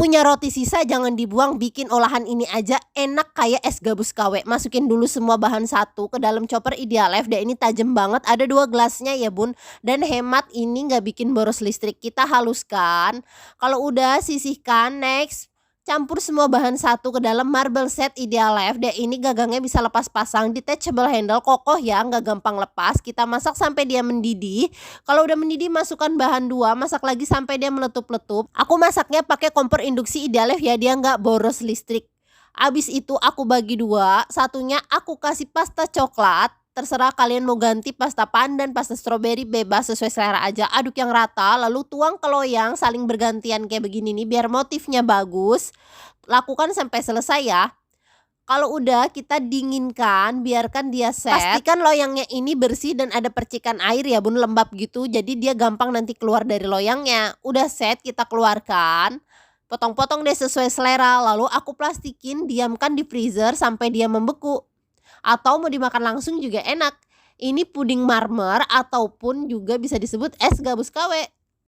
Punya roti sisa jangan dibuang, bikin olahan ini aja enak kayak es gabus KW. Masukin dulu semua bahan satu ke dalam chopper Idealef deh, ini tajam banget, ada 2 gelasnya ya bun. Dan hemat ini nggak bikin boros listrik, kita haluskan. Kalau udah sisihkan, next campur semua bahan satu ke dalam marble set Idealef deh, ini gagangnya bisa lepas pasang, detachable handle, kokoh ya, nggak gampang lepas. Kita masak sampai dia mendidih. Kalau udah mendidih masukkan bahan 2, masak lagi sampai dia meletup-letup. Aku masaknya pakai kompor induksi Idealef ya, dia nggak boros listrik. Abis itu aku bagi 2, satunya aku kasih pasta coklat. Terserah kalian mau ganti pasta pandan, pasta stroberi, bebas sesuai selera aja. Aduk yang rata, lalu tuang ke loyang saling bergantian kayak begini nih biar motifnya bagus. Lakukan sampai selesai ya. Kalau udah kita dinginkan, biarkan dia set. Pastikan loyangnya ini bersih dan ada percikan air ya bun, lembab gitu. Jadi dia gampang nanti keluar dari loyangnya. Udah set, kita keluarkan. Potong-potong deh sesuai selera. Lalu aku plastikin, diamkan di freezer sampai dia membeku. Atau mau dimakan langsung juga enak. Ini puding marmer ataupun juga bisa disebut es gabus KW.